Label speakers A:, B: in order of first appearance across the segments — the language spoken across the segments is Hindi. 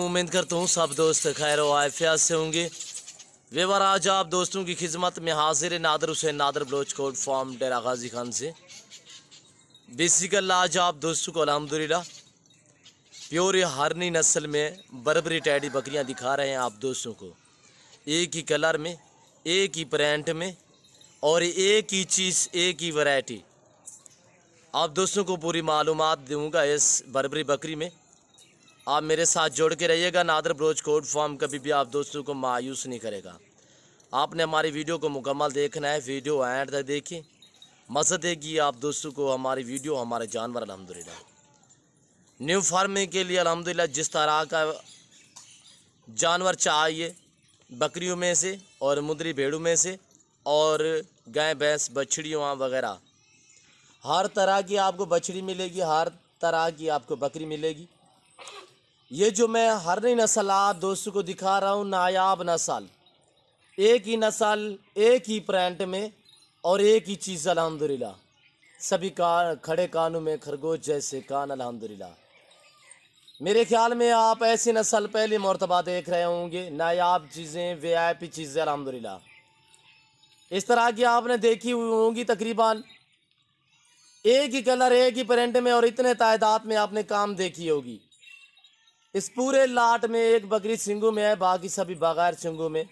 A: उम्मीद करता हूँ सब दोस्त खैर व आफियत से होंगे। वेवर आज आप दोस्तों की खिदमत में हाजिर नादर हुसैन नादर बलोच कोट फार्म डेरा गाजी खान से। बेसिकल आज आप दोस्तों को अल्हम्दुलिल्लाह प्योर हरनी नस्ल में बर्बरी टैडी बकरियां दिखा रहे हैं आप दोस्तों को, एक ही कलर में, एक ही प्रिंट में और एक ही चीज़, एक ही वैरायटी। आप दोस्तों को पूरी मालूमात दूंगा इस बर्बरी बकरी में। आप मेरे साथ जोड़ के रहिएगा। नादर बलोच कोट फार्म कभी भी आप दोस्तों को मायूस नहीं करेगा। आपने हमारी वीडियो को मुकम्मल देखना है, वीडियो एंड तक देखिए, मज़ा देगी आप दोस्तों को हमारी वीडियो, हमारे जानवर। अल्हम्दुलिल्लाह न्यू फार्मिंग के लिए अल्हम्दुलिल्लाह जिस तरह का जानवर चाहिए बकरियों में से और मुद्री भेड़ों में से और गाय भैंस बछड़ियों वगैरह हर तरह की आपको बछड़ी मिलेगी, हर तरह की आपको बकरी मिलेगी। ये जो मैं हरनी नस्ल आप दोस्तों को दिखा रहा हूँ, नायाब नस्ल, एक ही नस्ल, एक ही प्रिंट में और एक ही चीज़। अल्हम्दुलिल्लाह सभी कान खड़े कानों में खरगोश जैसे कान। अल्हम्दुलिल्लाह मेरे ख्याल में आप ऐसी नस्ल पहली मर्तबा देख रहे होंगे, नायाब चीज़ें, वीआईपी चीज़ें। अल्हम्दुलिल्लाह इस तरह की आपने देखी हुई होंगी तकरीबन एक ही कलर, एक ही प्रिंट में और इतने तादाद में आपने काम देखी होगी। इस पूरे लाट में एक बकरी सिंगू में है, बाकी सभी बगैर सिंगू में।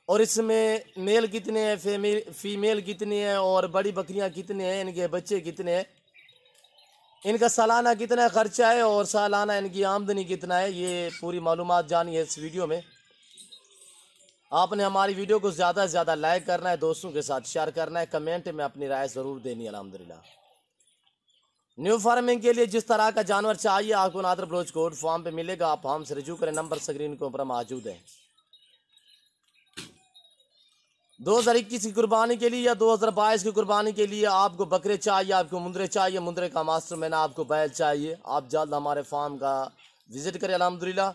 A: और इसमें मेल कितने हैं, फीमेल कितनी है और बड़ी बकरियां कितने हैं, इनके बच्चे कितने हैं, इनका सालाना कितना खर्चा है और सालाना इनकी आमदनी कितना है, ये पूरी मालूमात जानिए इस वीडियो में। आपने हमारी वीडियो को ज़्यादा से ज़्यादा लाइक करना है, दोस्तों के साथ शेयर करना है, कमेंट में अपनी राय ज़रूर देनी है। अल्हम्दुलिल्लाह न्यू फार्मिंग के लिए जिस तरह का जानवर चाहिए आपको नादर बलोच कोट फार्म पे मिलेगा। आप हमसे रजू करें, नंबर स्क्रीन के ऊपर मौजूद है। 2021 की कुर्बानी के लिए या 2022 की कुर्बानी के लिए आपको बकरे चाहिए, आपको मुंदरे चाहिए, मुंदरे का मास्टर मैंने आपको बैल चाहिए, आप जल्द हमारे फार्म का विज़िट करें। अल्हम्दुलिल्लाह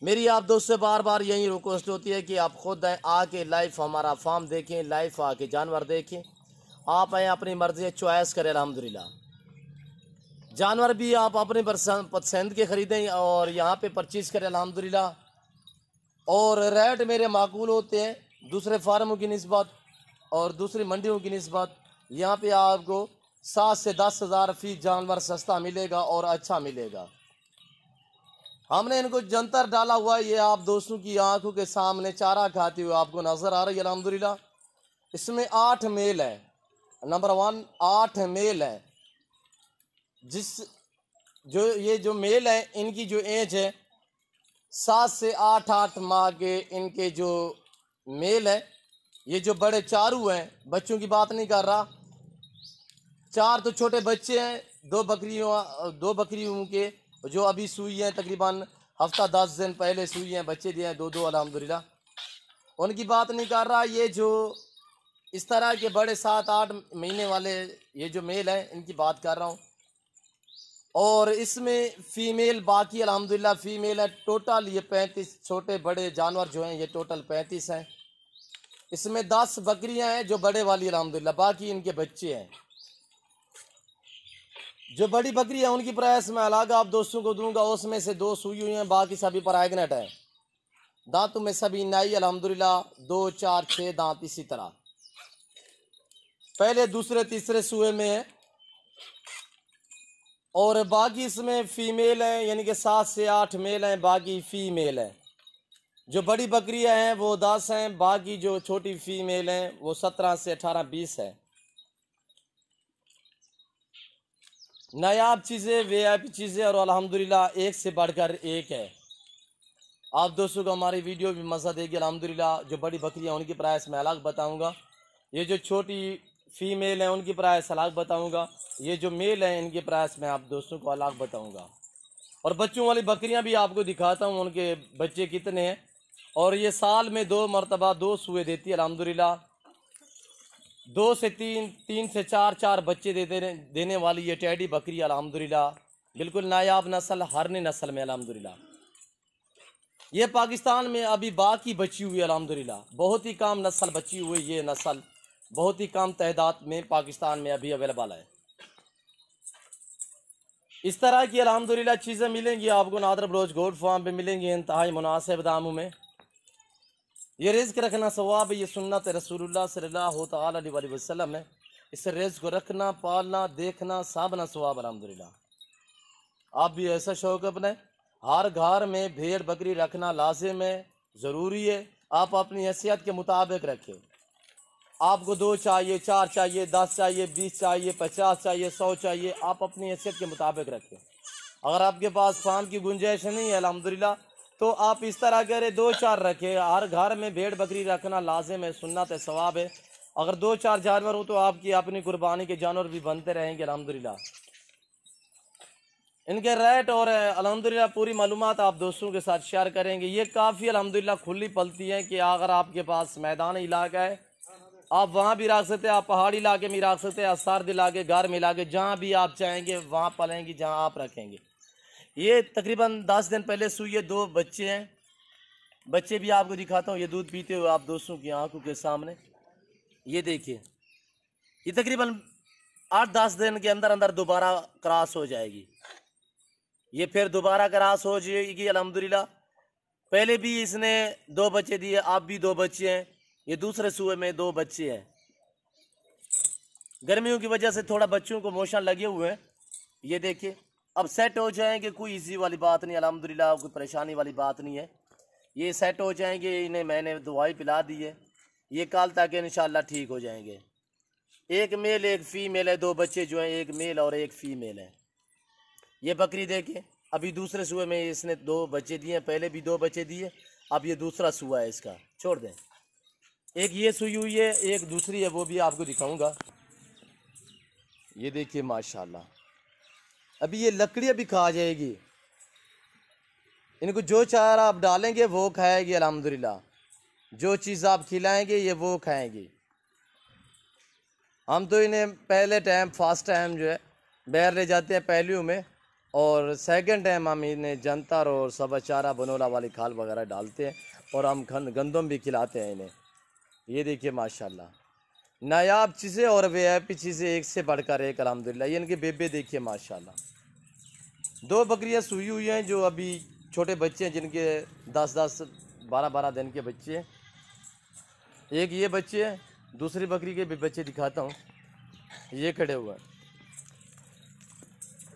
A: मेरी आप दोस्तों से बार बार यही रिक्वेस्ट होती है कि आप खुद आके लाइव हमारा फार्म देखें, लाइव आके जानवर देखें। आप आए अपनी मर्जी चॉइस करें। अल्हम्दुलिल्लाह जानवर भी आप अपने पसंद के ख़रीदें और यहाँ पे परचेज़ करें। अल्हम्दुलिल्लाह और रेट मेरे माकूल होते हैं दूसरे फार्मों की निस्बत और दूसरी मंडियों की निस्बत। यहाँ पे आपको 7 से 10 हज़ार फी जानवर सस्ता मिलेगा और अच्छा मिलेगा। हमने इनको जंतर डाला हुआ, ये आप दोस्तों की आंखों के सामने चारा खाते हुए आपको नज़र आ रही है। अल्हम्दुलिल्लाह इसमें 8 मेल है, नंबर 1 8 मेल है। ये जो मेल है इनकी जो एज है 7 से 8 माह के इनके जो मेल है। ये जो बड़े चारू हैं, बच्चों की बात नहीं कर रहा, 4 तो छोटे बच्चे हैं, 2 बकरियों के जो अभी सुई हैं, तकरीबन हफ्ता 10 दिन पहले सुई हैं, बच्चे दिए हैं 2-2 अल्हम्दुलिल्लाह। उनकी बात नहीं कर रहा, ये जो इस तरह के बड़े 7-8 महीने वाले ये जो मेल हैं इनकी बात कर रहा हूँ। और इसमें फ़ीमेल बाकी अल्हम्दुलिल्लाह फ़ीमेल है। टोटल ये 35 छोटे बड़े जानवर जो हैं ये टोटल 35 हैं। इसमें 10 बकरियां हैं जो बड़े वाली अल्हम्दुलिल्लाह, बाकी इनके बच्चे हैं। जो बड़ी बकरी है उनकी प्राइस मैं अलग आप दोस्तों को दूंगा, उसमें से 2 सुई हुई हैं, बाकी सभी प्रेग्नेंट है। दांतों में सभी नई अल्हम्दुलिल्लाह, 2, 4, 6 दांत इसी तरह, पहले दूसरे तीसरे सुए में है। और बाकी इसमें फ़ीमेल हैं, यानी कि 7 से 8 मेल हैं, बाकी फ़ीमेल हैं। जो बड़ी बकरियां हैं वो 10 हैं, बाकी जो छोटी फ़ीमेल हैं वो 17 से 18, 20 है। नायाब चीज़ें, वीआईपी चीज़ें और अल्हम्दुलिल्लाह एक से बढ़कर एक है। आप दोस्तों को हमारी वीडियो भी मज़ा देगी। अल्हम्दुलिल्लाह जो बड़ी बकरियां उनकी प्राइस मैं अलग बताऊंगा, ये जो छोटी फ़ीमेल हैं उनकी प्राइस अलग बताऊंगा, ये जो मेल हैं इनकी प्राइस मैं आप दोस्तों को अलग बताऊंगा। और बच्चों वाली बकरियां भी आपको दिखाता हूं, उनके बच्चे कितने हैं। और ये साल में 2 मरतबा 2 सुए देती है अल्हम्दुलिल्लाह, 2 से 3, 3 से 4 बच्चे देने वाली ये टैडी बकरी अल्हम्दुलिल्लाह बिल्कुल नायाब नस्ल, हरनी नस्ल में अल्हम्दुलिल्लाह। ये पाकिस्तान में अभी बाकी बची हुई अल्हम्दुलिल्लाह, बहुत ही कम नस्ल बची हुई, ये नस्ल बहुत ही कम तादाद में पाकिस्तान में अभी अवेलेबल है। इस तरह की अल्हम्दुलिल्लाह चीज़ें मिलेंगी आपको नादर बलोच गोट फार्म पे मिलेंगी इंतहाई मुनासिब दामों में। ये रिज़्क रखना सवाब है, ये सुन्नत रसूलुल्लाह सल्लल्लाहु तआला अलैहि वसल्लम है। इस रिज़्क को रखना, पालना, देखना, साबना सवाब अल्हम्दुलिल्लाह। आप भी ऐसा शौक़ अपने हर घर में भेड़ बकरी रखना लाजिम है, ज़रूरी है। आप अपनी हैसियत के मुताबिक रखें। आपको 2 चाहिए, 4 चाहिए, 10 चाहिए, 20 चाहिए, 50 चाहिए, 100 चाहिए, आप अपनी हैसियत के मुताबिक रखें। अगर आपके पास फार्म की गुंजाइश नहीं है अल्हम्दुलिल्लाह, तो आप इस तरह करें 2-4 रखें। हर घर में भेड़ बकरी रखना लाजिम है, सुन्नत है, सवाब है। अगर 2-4 जानवर हो तो आपकी अपनी कुर्बानी के जानवर भी बनते रहेंगे अल्हम्दुलिल्लाह। इनके रेट और अल्हम्दुलिल्लाह पूरी मालूमात आप दोस्तों के साथ शेयर करेंगे। ये काफ़ी अल्हम्दुलिल्लाह खुली पलती हैं कि अगर आपके पास मैदानी इलाका है आप वहाँ भी रख सकते हैं, आप पहाड़ी इलाके में रख सकते हैं, सर्द इलाके, गर्म इलाके, जहाँ भी आप चाहेंगे वहाँ पलेंगी, जहाँ आप रखेंगे। ये तकरीबन 10 दिन पहले सुई है, 2 बच्चे हैं। बच्चे भी आपको दिखाता हूँ, ये दूध पीते हुए आप दोस्तों की आंखों के सामने। ये देखिए, ये तकरीबन 8-10 दिन के अंदर अंदर दोबारा क्रॉस हो जाएगी। ये फिर दोबारा क्रॉस हो जाएगी अल्हम्दुलिल्लाह। पहले भी इसने 2 बच्चे दिए, आप भी 2 बच्चे हैं। ये दूसरे सूए में 2 बच्चे हैं। गर्मियों की वजह से थोड़ा बच्चों को मोशन लगे हुए हैं। ये देखिए, अब सेट हो जाएंगे, कोई इजी वाली बात नहीं अल्हम्दुलिल्लाह, कोई परेशानी वाली बात नहीं है। ये सेट हो जाएंगे, इन्हें मैंने दवाई पिला दी है, ये कल तक इंशाल्लाह ठीक हो जाएंगे। एक मेल एक फीमेल है, 2 बच्चे जो हैं, एक मेल और एक फीमेल है। ये बकरी देखें, अभी दूसरे सूए में इसने 2 बच्चे दिए, पहले भी 2 बच्चे दिए, अब ये दूसरा सूआ है इसका। छोड़ दें, एक ये सुई हुई है, एक दूसरी है, वो भी आपको दिखाऊंगा। ये देखिए माशाल्लाह, अभी ये लकड़ियाँ भी खा जाएगी। इनको जो चारा आप डालेंगे वो खाएगी अल्हम्दुलिल्लाह, जो चीज़ आप खिलाएंगे ये वो खाएंगी। हम तो इन्हें पहले टाइम फर्स्ट टाइम जो है बैर ले जाते हैं पहलियों में, और सेकंड टाइम हम इन्हें जंतर और सब चारा बनोला वाली खाल वगैरह डालते हैं, और हम गंदम भी खिलाते हैं इन्हें। ये देखिए माशाल्लाह, नायाब चीज़ें और वीआईपी चीज़ें एक से बढ़कर एक अल्हम्दुलिल्लाह। ये इनके बेबे देखिए माशाल्लाह। 2 बकरियां सूई हुई हैं जो अभी छोटे बच्चे हैं, जिनके 10-10 12-12 दिन के बच्चे हैं। एक ये बच्चे हैं, दूसरी बकरी के भी बच्चे दिखाता हूँ, ये खड़े हुए हैं।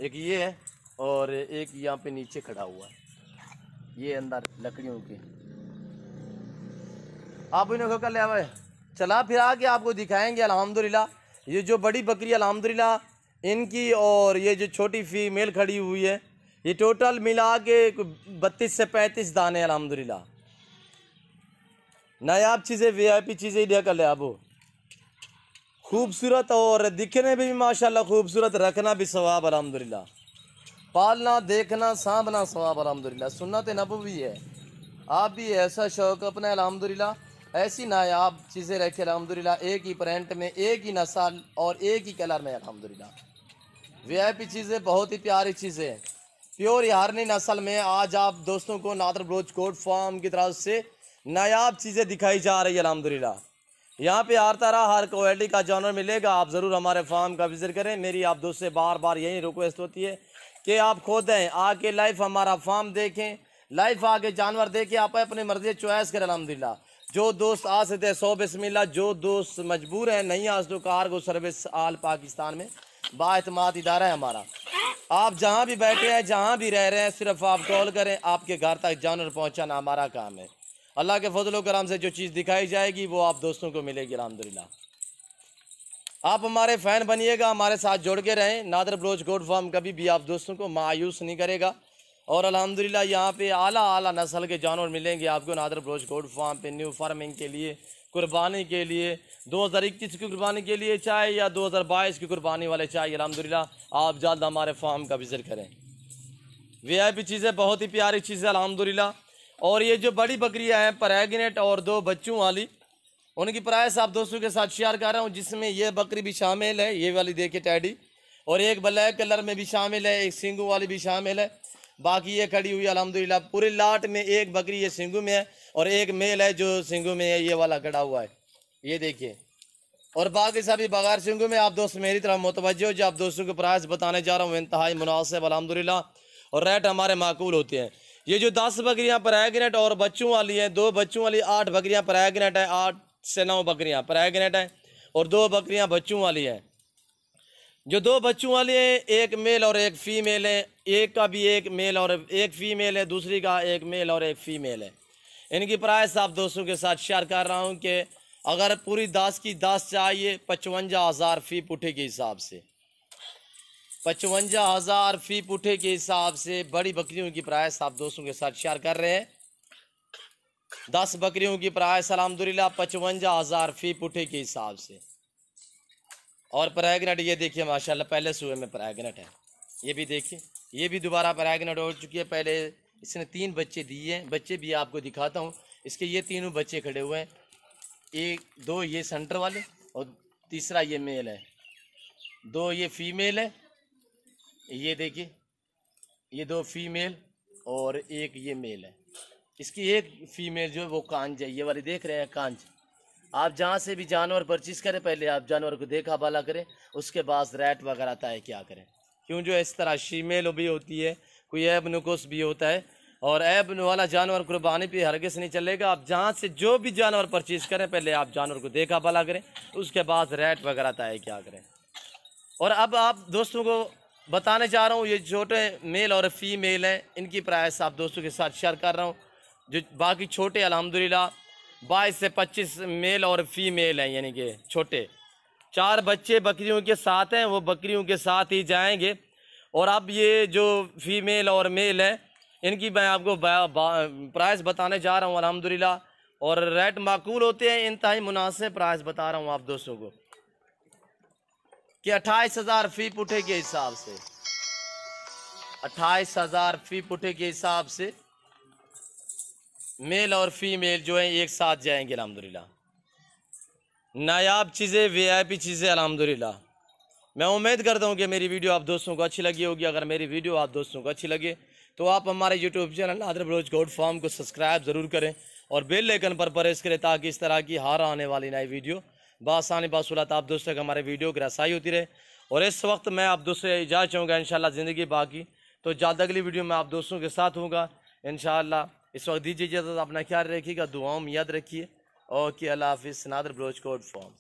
A: एक ये है और एक यहाँ पे नीचे खड़ा हुआ है, ये अंदर लकड़ियों के। आप इन्हें होकर ले आए, चला फिरा के आपको दिखाएंगे अल्हम्दुलिल्लाह। ये जो बड़ी बकरी अल्हम्दुलिल्लाह इनकी और ये जो छोटी फीमेल खड़ी हुई है, ये टोटल मिला के 32 से 35 दाने अल्हम्दुलिल्लाह। नायाब चीज़ें, वीआईपी चीज़ें ही लेकर ले आबो। खूबसूरत और दिखने में भी माशाल्लाह खूबसूरत, रखना भी सवाब अल्हम्दुलिल्लाह, पालना देखना सांभना सवाब अल्हम्दुलिल्लाह, सुन्नत नबवी है। आप भी ऐसा शौक़ अपना अल्हम्दुलिल्लाह, ऐसी नायाब चीज़ें रखे अल्हम्दुलिल्लाह, एक ही प्रिंट में, एक ही नस्ल और एक ही कलर में अल्हम्दुलिल्लाह। वीआईपी चीज़ें, बहुत ही प्यारी चीज़ें हैं, प्योर यारनी नस्ल में। आज आप दोस्तों को नादर बलोच गोट फार्म की तरफ से नायाब चीज़ें दिखाई जा रही है अल्हम्दुलिल्लाह। यहाँ पे हर तरह हर क्वालिटी का जानवर मिलेगा। आप ज़रूर हमारे फार्म का विज़िट करें। मेरी आप दोस्त से बार बार यही रिक्वेस्ट होती है कि आप खुद हैं आके लाइव हमारा फार्म देखें, लाइव आके जानवर देखें, आप अपनी मर्जी चॉइस करें अल्हम्दुलिल्लाह। जो दोस्त आ सकते हैं 100 बिस्मिल्लाह, जो दोस्त मजबूर हैं नहीं आ सकते, कार्गो सर्विस आल पाकिस्तान में बाएतमाद इदारा है हमारा। आप जहाँ भी बैठे हैं, जहाँ भी रह रहे हैं, सिर्फ आप कॉल करें, आपके घर तक जानवर पहुँचाना हमारा काम है। अल्लाह के फजल करम से जो चीज़ दिखाई जाएगी वो आप दोस्तों को मिलेगी अल्हम्दुलिल्लाह। आप हमारे फ़ैन बनिएगा, हमारे साथ जुड़ के रहें। नादर बलोच गोट फार्म कभी भी आप दोस्तों को मायूस नहीं करेगा, और अल्हम्दुलिल्लाह यहाँ पे आला नस्ल के जानवर मिलेंगे आपको नादर बलोच गोट फार्म पे। न्यू फार्मिंग के लिए, कुर्बानी के लिए, 2021 की कुर्बानी के लिए चाहे या 2022 की कुर्बानी वाले चाहे, अल्हम्दुलिल्लाह आप जल्द हमारे फार्म का विज़िट करें। वीआईपी चीज़ें, बहुत ही प्यारी चीज़ें अल्हम्दुलिल्लाह। और ये जो बड़ी बकरियां हैं प्रेग्नेंट और 2 बच्चों वाली, उनकी प्राइस आप दोस्तों के साथ शेयर कर रहा हूँ, जिसमें ये बकरी भी शामिल है, ये वाली देखिए टैडी, और एक ब्लैक कलर में भी शामिल है, एक सिंगू वाली भी शामिल है। बाकी ये खड़ी हुई अल्हम्दुलिल्लाह। पूरे लाट में एक बकरी ये सिंगू में है और एक मेल है जो सिंगू में है, ये वाला खड़ा हुआ है। ये देखिए और बाकी सभी बगैर सिंगों में आप दोस्त मेरी तरफ मुतवज्जो जो आप दोस्तों को प्राइस बताने जा रहा हूँ इंतहाई मुनासिब अल्हम्दुलिल्लाह और रेट हमारे माकूल होते हैं। ये जो 10 बकरियाँ प्रेग्नेंट और बच्चों वाली हैं, 2 बच्चों वाली, 8 बकरियाँ प्रेग्नेंट हैं, 8 से 9 बकरियाँ प्रेग्नेंट हैं और 2 बकरियाँ बच्चों वाली हैं। जो 2 बच्चों वाली हैं, एक मेल और एक फ़ीमेल है, एक का भी एक मेल और एक फ़ीमेल है, दूसरी का एक मेल और एक फ़ीमेल है। इनकी प्राइस आप दोस्तों के साथ शेयर कर रहा हूँ कि अगर पूरी 10 की 10 चाहिए 55,000 फ़ी पुठे के हिसाब से, 55,000 फ़ी पुठे के हिसाब से बड़ी बकरियों की प्राइस आप दोस्तों के साथ शेयर कर रहे हैं। 10 बकरियों की प्राइस अल्हम्दुलिल्लाह 55,000 फ़ी पुठे के हिसाब से। और प्रेग्नेंट ये देखिए माशाल्लाह पहले सुबह में प्रेग्नेंट है, ये भी देखिए, ये भी दोबारा प्रेग्नेंट हो चुकी है। पहले इसने 3 बच्चे दिए हैं, बच्चे भी आपको दिखाता हूँ। इसके ये तीनों बच्चे खड़े हुए हैं, 1 2 ये सेंटर वाले और तीसरा ये मेल है, 2 ये फीमेल है। ये देखिए ये 2 फीमेल और 1 ये मेल है। इसकी एक फीमेल जो है वो कांच है, ये वाली देख रहे हैं कांच। आप जहाँ से भी जानवर परचेज़ करें पहले आप जानवर को देखा भाला करें, उसके बाद रेट वगैरह तय क्या करें, क्यों जो इस तरह फीमेल भी होती है, कोई ऐब नुकस भी होता है और ऐब वाला जानवर कुर्बानी पे हरगिज़ नहीं चलेगा। आप जहाँ से जो भी जानवर परचेज़ करें पहले आप जानवर को देखा भाला करें, उसके बाद रेट वगैरह तय क्या करें। और अब आप दोस्तों को बताने जा रहा हूँ ये छोटे मेल और फीमेल हैं, इनकी प्राइस आप दोस्तों के साथ शेयर कर रहा हूँ। जो बाकी छोटे अल्हम्दुलिल्लाह 22 से 25 मेल और फीमेल हैं, यानी कि छोटे 4 बच्चे बकरियों के साथ हैं, वो बकरियों के साथ ही जाएंगे। और अब ये जो फीमेल और मेल है इनकी मैं आपको प्राइस बताने जा रहा हूँ अल्हम्दुलिल्लाह, और रेट माकूल होते हैं, इंतहाई मुनासिब प्राइस बता रहा हूँ आप दोस्तों को कि 28,000 फ़ी पुठे के हिसाब से, 28,000 फ़ी पुठे के हिसाब से मेल और फीमेल जो है एक साथ जाएंगे अल्हम्दुलिल्लाह। नायाब चीज़ें, वीआईपी चीज़ें अल्हम्दुलिल्लाह। मैं उम्मीद करता हूँ कि मेरी वीडियो आप दोस्तों को अच्छी लगी होगी। अगर मेरी वीडियो आप दोस्तों को अच्छी लगे तो आप हमारे YouTube channel Nadir Baloch goat farm को सब्सक्राइब ज़रूर करें और बेल आइकन पर प्रेस करें ताकि इस तरह की हर आने वाली नई वीडियो बासानी बासूलत आप दोस्तों को हमारे वीडियो की रसाई होती रहे। और इस वक्त मैं आप दोस्तों से इजाज़त चाहूँगा इंशाल्लाह ज़िंदगी बाकी, तो ज़्यादा अगली वीडियो में आप दोस्तों के साथ होगा इंशाल्लाह। इस वक्त दीजिए इजाज़त, अपना ख्याल रखिएगा, दुआओं में याद रखिए। ओके, अल्लाह हाफिज़। Nadir Baloch goat farm.